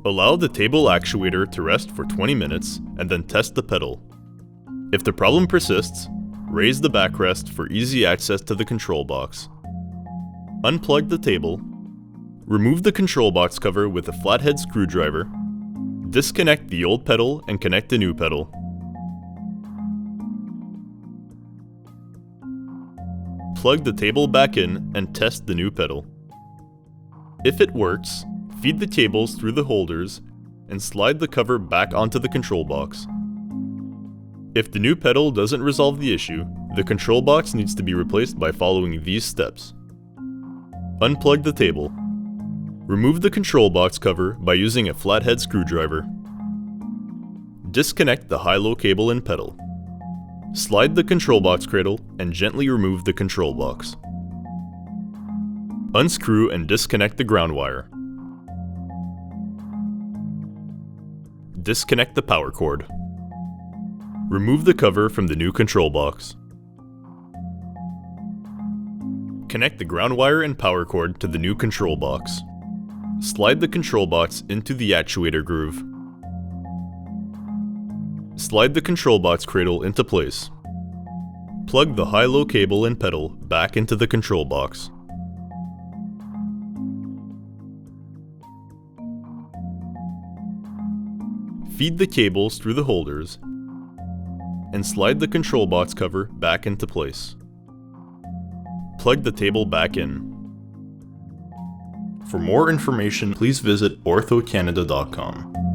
Allow the table actuator to rest for 20 minutes and then test the pedal. If the problem persists, raise the backrest for easy access to the control box. Unplug the table. Remove the control box cover with a flathead screwdriver. Disconnect the old pedal and connect the new pedal. Plug the table back in and test the new pedal. If it works, feed the cables through the holders and slide the cover back onto the control box. If the new pedal doesn't resolve the issue, the control box needs to be replaced by following these steps. Unplug the table. Remove the control box cover by using a flathead screwdriver. Disconnect the high-low cable and pedal. Slide the control box cradle and gently remove the control box. Unscrew and disconnect the ground wire. Disconnect the power cord. Remove the cover from the new control box. Connect the ground wire and power cord to the new control box. Slide the control box into the actuator groove. Slide the control box cradle into place. Plug the high-low cable and pedal back into the control box. Feed the cables through the holders and slide the control box cover back into place. Plug the table back in. For more information, please visit orthocanada.com.